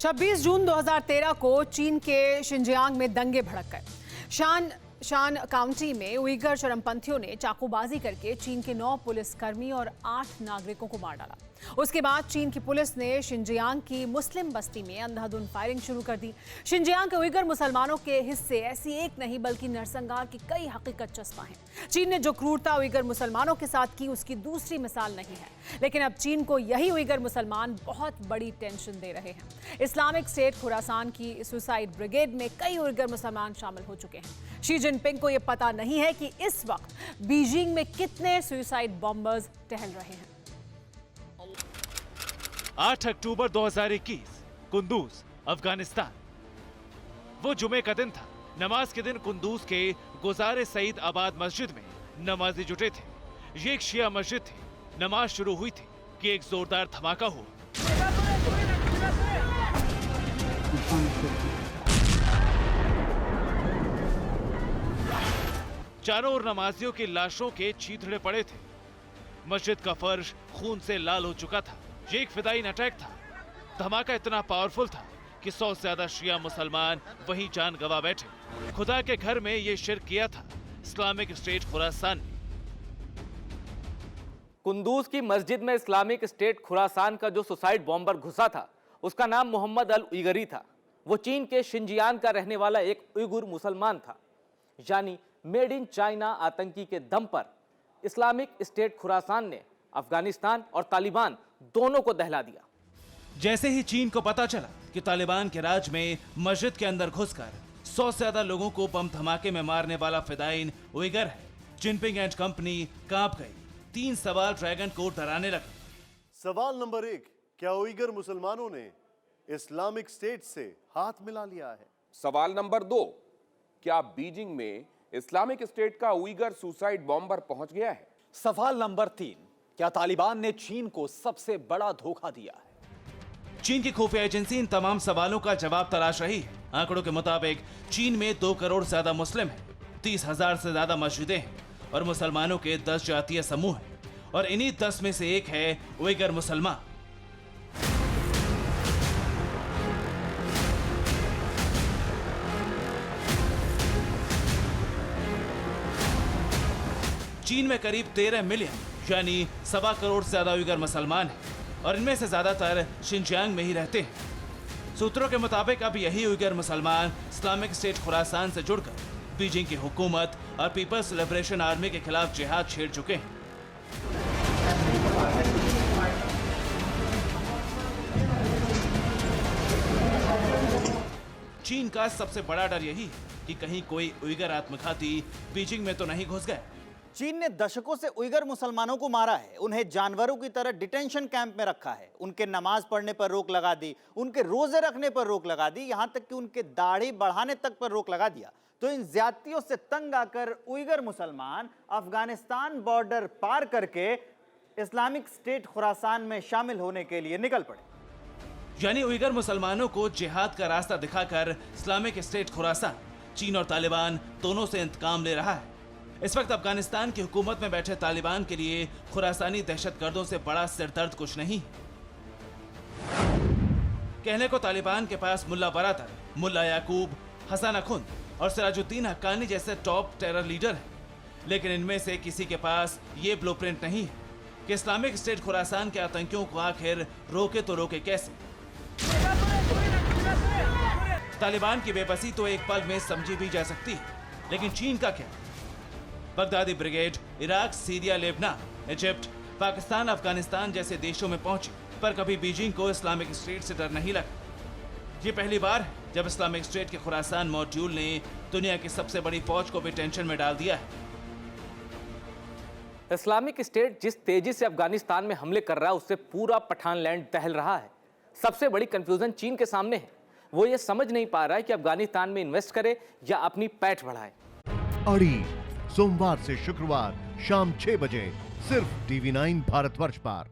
26 जून 2013 को चीन के शिनजियांग में दंगे भड़क गए। शान काउंटी में उइगर चरमपंथियों ने चाकूबाजी करके चीन के 9 पुलिसकर्मी और 8 नागरिकों को मार डाला। उसके बाद चीन की पुलिस ने शिनजियांग की मुस्लिम बस्ती में अंधाधुंध फायरिंग शुरू कर दी। शिनजियांग के उइगर मुसलमानों के हिस्से ऐसी एक नहीं बल्कि नरसंहार की कई हकीकत चस्पा हैं। चीन ने जो क्रूरता उइगर मुसलमानों के साथ की उसकी दूसरी मिसाल नहीं है, लेकिन अब चीन को यही उइगर मुसलमान बहुत बड़ी टेंशन दे रहे हैं। इस्लामिक स्टेट खुरासान की सुसाइड ब्रिगेड में कई उइगर मुसलमान शामिल हो चुके हैं। शी जिनपिंग को यह पता नहीं है कि इस वक्त बीजिंग में कितने सुसाइड बॉम्बर्स टहल रहे हैं। 8 अक्टूबर 2021 कुंदूज, अफगानिस्तान। वो जुमे का दिन था। नमाज के दिन कुंदूज के गुजारे सईद आबाद मस्जिद में नमाजी जुटे थे। ये एक शिया मस्जिद थी। नमाज शुरू हुई थी कि एक जोरदार धमाका हुआ। चारों ओर नमाजियों की लाशों के चीथड़े पड़े थे। मस्जिद का फर्श खून से लाल हो चुका था। ये एक फिदायीन अटैक था। धमाका इतना पावरफुल था कि 100 से ज्यादा शिया मुसलमान वहीं जान गंवा बैठे। खुदा के घर में ये शिर्क किया था इस्लामिक स्टेट खुरासान ने। कुंदूज की मस्जिद में इस्लामिक स्टेट खुरासान का जो सुसाइड बॉम्बर घुसा था, उसका नाम मोहम्मद अल उइगरी था। वो चीन के शिनजियांग का रहने वाला एक उइगुर मुसलमान था। यानी मेड इन चाइना आतंकी के दम पर इस्लामिक स्टेट खुरासान ने अफगानिस्तान और तालिबान दोनों को दहला दिया। जैसे ही चीन को पता चला कि तालिबान के राज में मस्जिद के अंदर घुसकर 100 से ज्यादा लोगों को बम धमाके में मारने वाला फिदायीन उइगर है, जिनपिंग एंड कंपनी कांप गई। 3 सवाल ड्रैगन को डराने लगा। सवाल नंबर 1, क्या उइगर मुसलमानों ने इस्लामिक स्टेट से हाथ मिला लिया है? सवाल नंबर 2, क्या बीजिंग में इस्लामिक स्टेट का उइगर सुसाइड बॉम्बर पहुंच गया है? सवाल नंबर 3, क्या तालिबान ने चीन को सबसे बड़ा धोखा दिया है? चीन की खुफिया एजेंसी इन तमाम सवालों का जवाब तलाश रही है। आंकड़ों के मुताबिक चीन में 2 करोड़ से ज्यादा मुस्लिम हैं, 30,000 से ज्यादा मस्जिदें हैं और मुसलमानों के 10 जातीय समूह हैं, और इन्हीं 10 में से एक है उइगर मुसलमान। चीन में करीब 13 मिलियन यानी 1.25 करोड़ से ज्यादा उइगर मुसलमान हैं और इनमें से ज्यादातर शिनजियांग में ही रहते हैं। सूत्रों के मुताबिक अब यही उइगर मुसलमान इस्लामिक स्टेट खुरासान से जुड़कर बीजिंग की हुकूमत और पीपल्स लिबरेशन आर्मी के खिलाफ जिहाद छेड़ चुके हैं। चीन का सबसे बड़ा डर यही है कि कहीं कोई उइगर आत्मघाती बीजिंग में तो नहीं घुस गए। चीन ने दशकों से उइगर मुसलमानों को मारा है, उन्हें जानवरों की तरह डिटेंशन कैंप में रखा है, उनके नमाज पढ़ने पर रोक लगा दी, उनके रोजे रखने पर रोक लगा दी, यहां तक कि उनके दाढ़ी बढ़ाने तक पर रोक लगा दिया। तो इन ज्यादतियों से तंग आकर उइगर मुसलमान अफगानिस्तान बॉर्डर पार करके इस्लामिक स्टेट खुरासान में शामिल होने के लिए निकल पड़े। यानी उइगर मुसलमानों को जिहाद का रास्ता दिखाकर इस्लामिक स्टेट खुरासान चीन और तालिबान दोनों से इंतकाम ले रहा है। इस वक्त अफगानिस्तान की हुकूमत में बैठे तालिबान के लिए खुरासानी दहशतगर्दों से बड़ा सिरदर्द कुछ नहीं। कहने को तालिबान के पास मुल्ला बरादर, मुल्ला याकूब, हसन अखुंद और सिराजुद्दीन हक्कानी जैसे टॉप टेरर लीडर हैं, लेकिन इनमें से किसी के पास ये ब्लूप्रिंट नहीं है कि इस्लामिक स्टेट खुरासान के आतंकियों को आखिर रोके तो रोके कैसे। तालिबान की बेबसी तो एक पल में समझी भी जा सकती है, लेकिन चीन का क्या? Baghdadi brigade Iraq, Syria, Lebanon, Egypt, Pakistan, Afghanistan जैसे देशों में पहुंची, पर कभी बीजिंग को इस्लामिक स्टेट से डर नहीं लगा। ये पहली बार है जब इस्लामिक स्टेट के खुरासान मॉड्यूल ने दुनिया की सबसे बड़ी फौज को भी टेंशन में डाल दिया है। इस्लामिक स्टेट जिस तेजी से अफगानिस्तान में हमले कर रहा है, उससे पूरा पठान लैंड दहल रहा है। सबसे बड़ी कंफ्यूजन चीन के सामने है। वो ये समझ नहीं पा रहा है कि अफगानिस्तान में इन्वेस्ट करे या अपनी पैठ बढ़ाए। अड़ी सोमवार से शुक्रवार शाम 6 बजे सिर्फ TV9 भारतवर्ष पर।